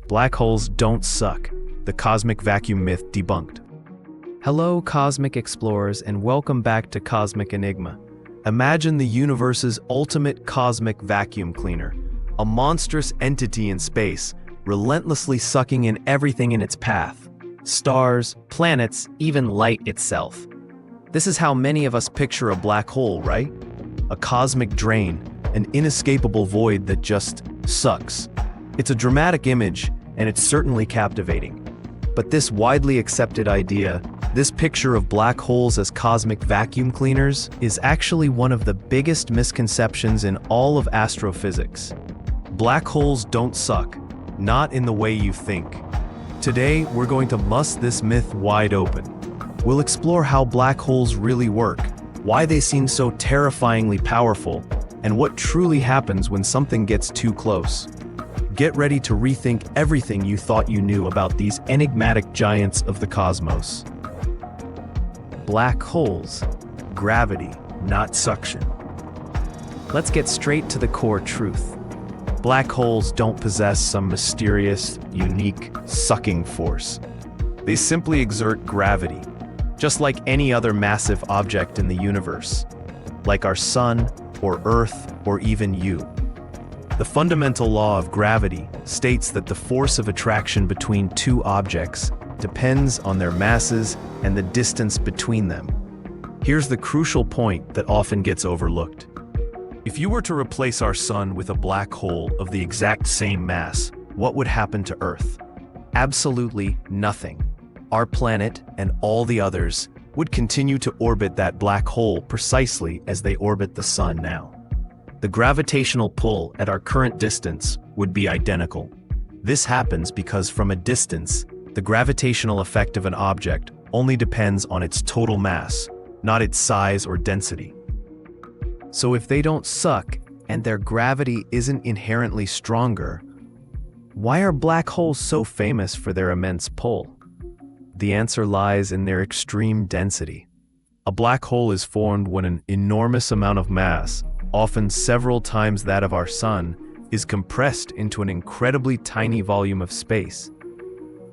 Black holes don't suck. The cosmic vacuum myth debunked. Hello, cosmic explorers, and welcome back to Cosmic Enigma. Imagine the universe's ultimate cosmic vacuum cleaner, a monstrous entity in space, relentlessly sucking in everything in its path. Stars, planets, even light itself. This is how many of us picture a black hole, right? A cosmic drain, an inescapable void that just sucks. It's a dramatic image, and it's certainly captivating. But this widely accepted idea, this picture of black holes as cosmic vacuum cleaners, is actually one of the biggest misconceptions in all of astrophysics. Black holes don't suck, not in the way you think. Today, we're going to bust this myth wide open. We'll explore how black holes really work, why they seem so terrifyingly powerful, and what truly happens when something gets too close. Get ready to rethink everything you thought you knew about these enigmatic giants of the cosmos. Black holes. Gravity, not suction. Let's get straight to the core truth. Black holes don't possess some mysterious, unique, sucking force. They simply exert gravity, just like any other massive object in the universe, like our sun, or Earth, or even you. The fundamental law of gravity states that the force of attraction between two objects depends on their masses and the distance between them. Here's the crucial point that often gets overlooked. If you were to replace our sun with a black hole of the exact same mass, what would happen to Earth? Absolutely nothing. Our planet and all the others would continue to orbit that black hole precisely as they orbit the sun now. The gravitational pull at our current distance would be identical. This happens because from a distance, the gravitational effect of an object only depends on its total mass, not its size or density. So if they don't suck and their gravity isn't inherently stronger, why are black holes so famous for their immense pull? The answer lies in their extreme density. A black hole is formed when an enormous amount of mass, often several times that of our sun, is compressed into an incredibly tiny volume of space.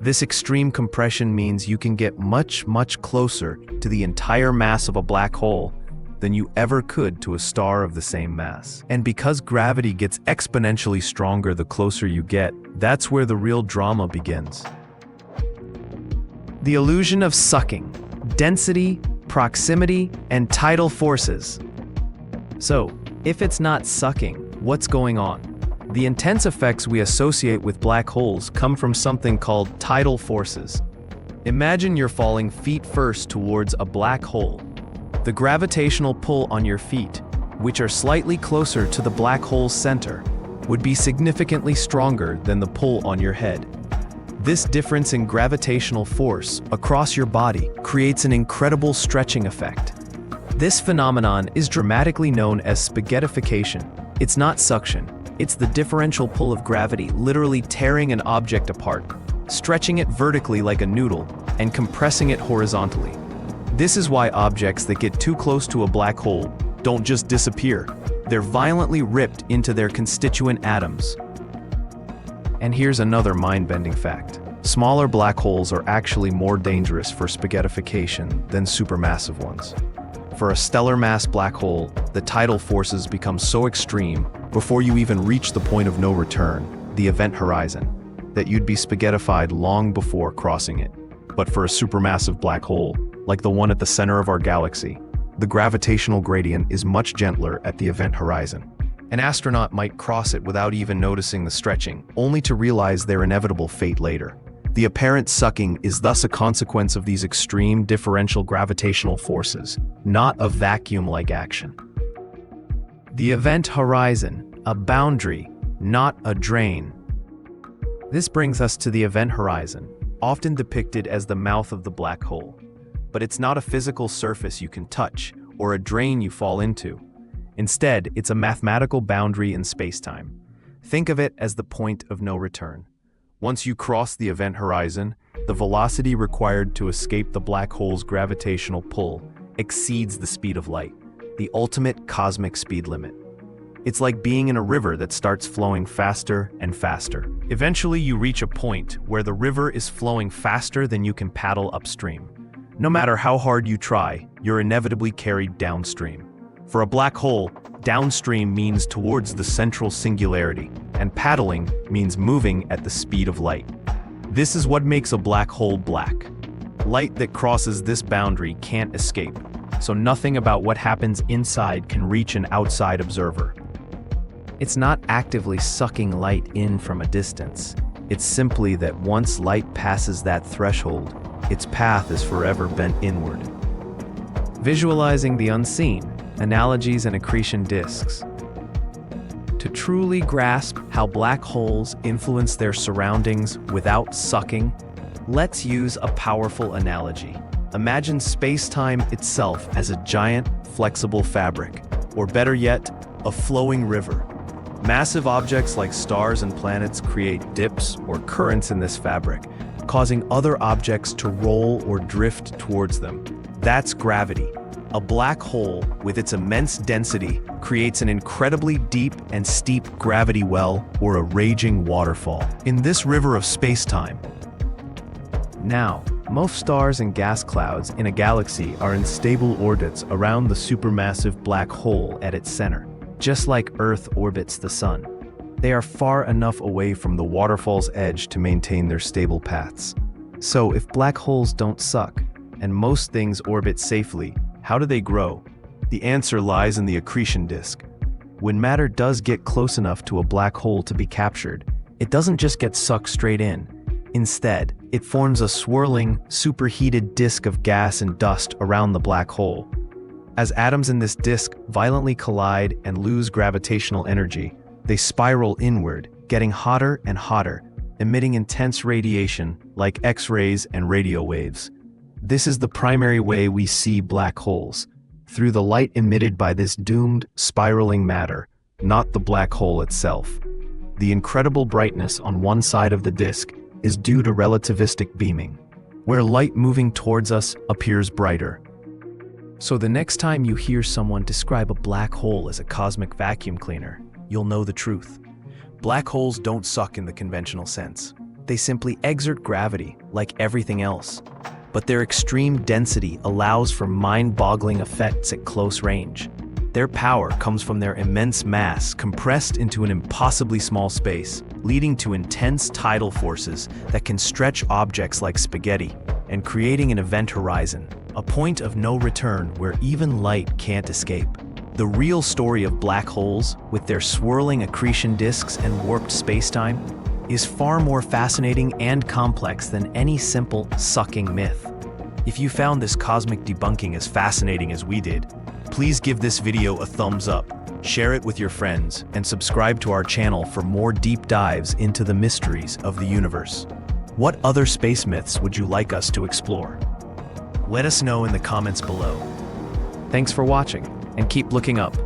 This extreme compression means you can get much closer to the entire mass of a black hole than you ever could to a star of the same mass. And because gravity gets exponentially stronger the closer you get, that's where the real drama begins. The illusion of sucking, density, proximity, and tidal forces. So, if it's not sucking, what's going on? The intense effects we associate with black holes come from something called tidal forces. Imagine you're falling feet first towards a black hole. The gravitational pull on your feet, which are slightly closer to the black hole's center, would be significantly stronger than the pull on your head. This difference in gravitational force across your body creates an incredible stretching effect. This phenomenon is dramatically known as spaghettification. It's not suction, it's the differential pull of gravity literally tearing an object apart, stretching it vertically like a noodle, and compressing it horizontally. This is why objects that get too close to a black hole don't just disappear, they're violently ripped into their constituent atoms. And here's another mind-bending fact. Smaller black holes are actually more dangerous for spaghettification than supermassive ones. For a stellar mass black hole, the tidal forces become so extreme before you even reach the point of no return, the event horizon, that you'd be spaghettified long before crossing it. But for a supermassive black hole, like the one at the center of our galaxy, the gravitational gradient is much gentler at the event horizon. An astronaut might cross it without even noticing the stretching, only to realize their inevitable fate later. The apparent sucking is thus a consequence of these extreme differential gravitational forces, not a vacuum-like action. The event horizon, a boundary, not a drain. This brings us to the event horizon, often depicted as the mouth of the black hole. But it's not a physical surface you can touch, or a drain you fall into. Instead, it's a mathematical boundary in spacetime. Think of it as the point of no return. Once you cross the event horizon, the velocity required to escape the black hole's gravitational pull exceeds the speed of light, the ultimate cosmic speed limit. It's like being in a river that starts flowing faster and faster. Eventually, you reach a point where the river is flowing faster than you can paddle upstream. No matter how hard you try, you're inevitably carried downstream. For a black hole, downstream means towards the central singularity, and paddling means moving at the speed of light. This is what makes a black hole black. Light that crosses this boundary can't escape, so nothing about what happens inside can reach an outside observer. It's not actively sucking light in from a distance. It's simply that once light passes that threshold, its path is forever bent inward. Visualizing the unseen, analogies and accretion disks. To truly grasp how black holes influence their surroundings without sucking, let's use a powerful analogy. Imagine space-time itself as a giant, flexible fabric, or better yet, a flowing river. Massive objects like stars and planets create dips or currents in this fabric, causing other objects to roll or drift towards them. That's gravity. A black hole, with its immense density, creates an incredibly deep and steep gravity well or a raging waterfall in this river of space-time. Now, most stars and gas clouds in a galaxy are in stable orbits around the supermassive black hole at its center. Just like Earth orbits the Sun, they are far enough away from the waterfall's edge to maintain their stable paths. So if black holes don't suck, and most things orbit safely, how do they grow? The answer lies in the accretion disk. When matter does get close enough to a black hole to be captured, it doesn't just get sucked straight in. Instead, it forms a swirling, superheated disk of gas and dust around the black hole. As atoms in this disk violently collide and lose gravitational energy, they spiral inward, getting hotter and hotter, emitting intense radiation like X-rays and radio waves. This is the primary way we see black holes, through the light emitted by this doomed, spiraling matter, not the black hole itself. The incredible brightness on one side of the disk is due to relativistic beaming, where light moving towards us appears brighter. So the next time you hear someone describe a black hole as a cosmic vacuum cleaner, you'll know the truth. Black holes don't suck in the conventional sense. They simply exert gravity, like everything else. But their extreme density allows for mind-boggling effects at close range. Their power comes from their immense mass compressed into an impossibly small space, leading to intense tidal forces that can stretch objects like spaghetti and creating an event horizon, a point of no return where even light can't escape. The real story of black holes, with their swirling accretion disks and warped spacetime, is far more fascinating and complex than any simple sucking myth. If you found this cosmic debunking as fascinating as we did, please give this video a thumbs up, share it with your friends, and subscribe to our channel for more deep dives into the mysteries of the universe. What other space myths would you like us to explore? Let us know in the comments below. Thanks for watching, and keep looking up.